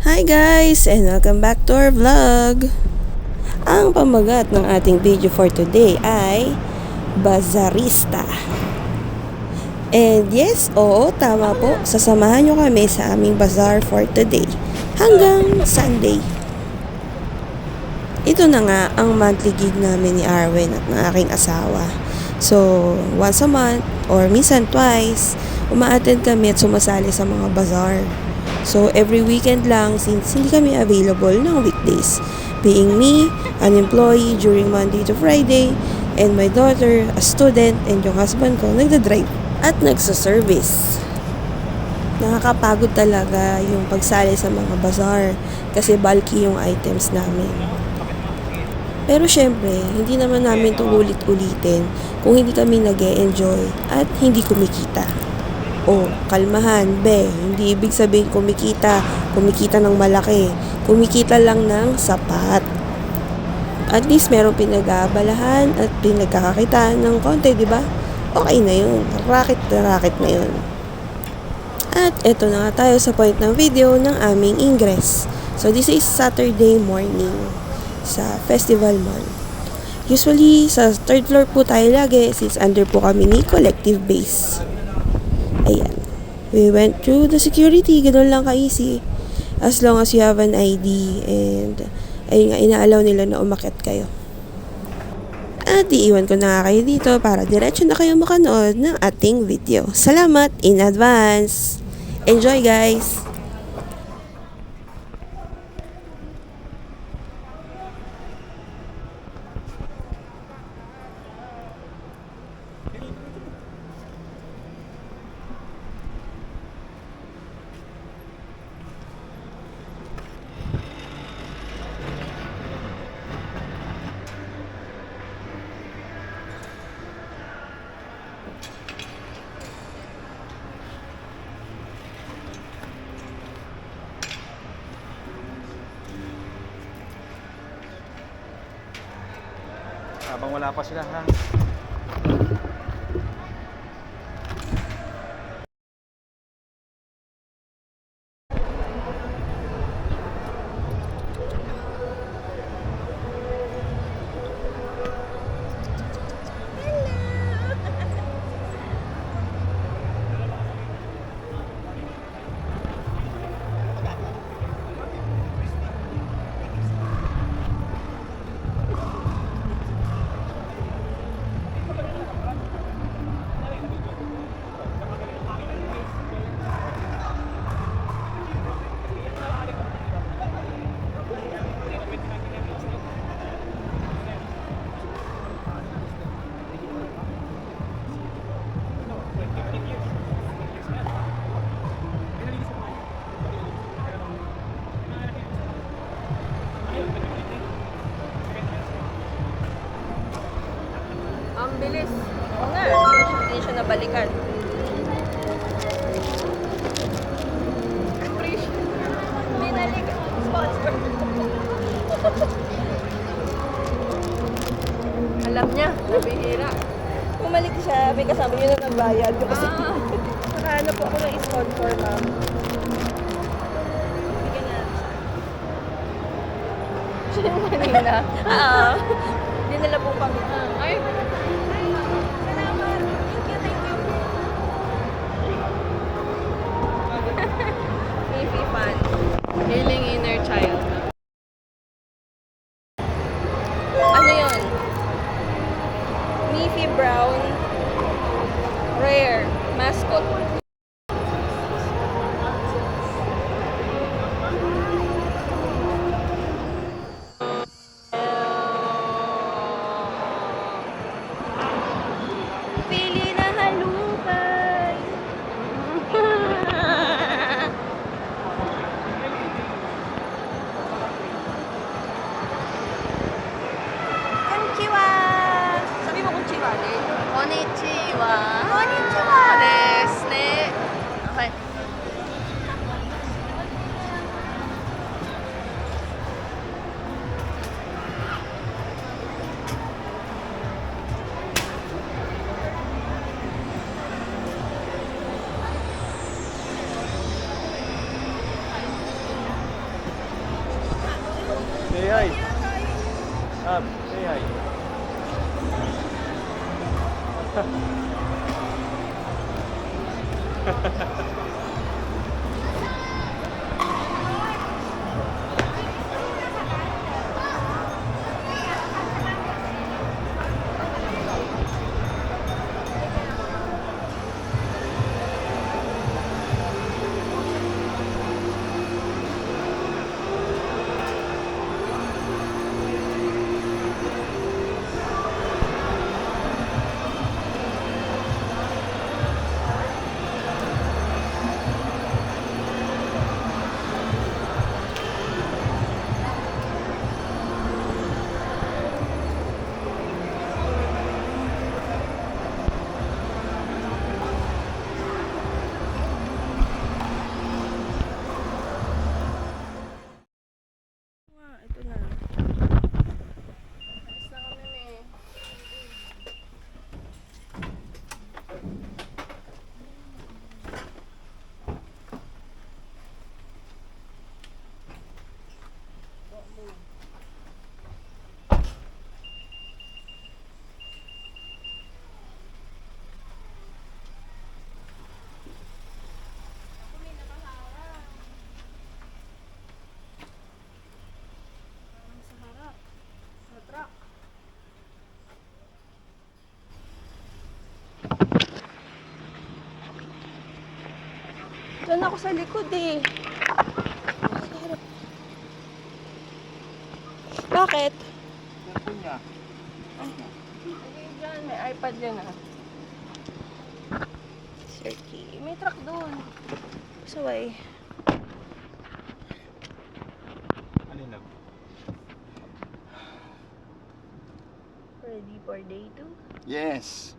Hi guys, and welcome back to our vlog. Ang pamagat ng ating video for today ay Bazarista. And yes, oo, tama po. Sasamahan nyo kami sa aming bazaar for today hanggang Sunday. Ito na nga ang monthly gig namin ni Arwen at ng aking asawa. So, once a month or minsan twice, uma-attend kami at sumasali sa mga bazaar. So, every weekend lang since hindi kami available ng weekdays. Being me, an employee during Monday to Friday, and my daughter, a student, and yung husband ko, nagda-drive at nagsa-service. Nakakapagod talaga yung pagsali sa mga bazaar kasi bulky yung items namin. Pero syempre, hindi naman namin ito ulit-ulitin kung hindi kami nag-e-enjoy at hindi kumikita. Oh, kalmahan, be. Hindi ibig sabihin kumikita ng malaki. Kumikita lang ng sapat. At least merong pinag-aabalahan at pinagkakakitaan ng konti, di ba? Okay na yun. Racket na racket na yun. At eto na nga tayo sa point ng video ng aming ingress. So this is Saturday morning sa Festival Mall. Usually, sa third floor po tayo lagi since under po kami ni Collective Base. Ayan. We went through the security. Ganun lang ka-easy. As long as you have an ID and ayun nga, inaalaw nila na umakyat kayo. At iiwan ko na nga kayo dito para diretso na kayo makanood ng ating video. Salamat in advance! Enjoy guys! Habang wala pa sila ha. Ang bilis. Oo nga. Hindi siya nabalikan. Binalik. Sponsor. Alam niya. Nabihira. Bumalik siya. May kasama yun na nagbayad. Kasi nakahanap po ako ng sponsor, ma'am. Bigyan na siya. Siya yung kanina. Dinala po kami. Ay, salamat. Thank you. Miffy fan. Healing inner child. Ano yun? Miffy Brown Rare Mascot. hi. Say hi. Ito na. Diyan ako sa likod eh. Sa harap. Bakit? Cellphone niya. Ay, dyan. May iPad yan ah. Sirky. May truck doon. Saway. Alin lang? Ready for day 2? Yes.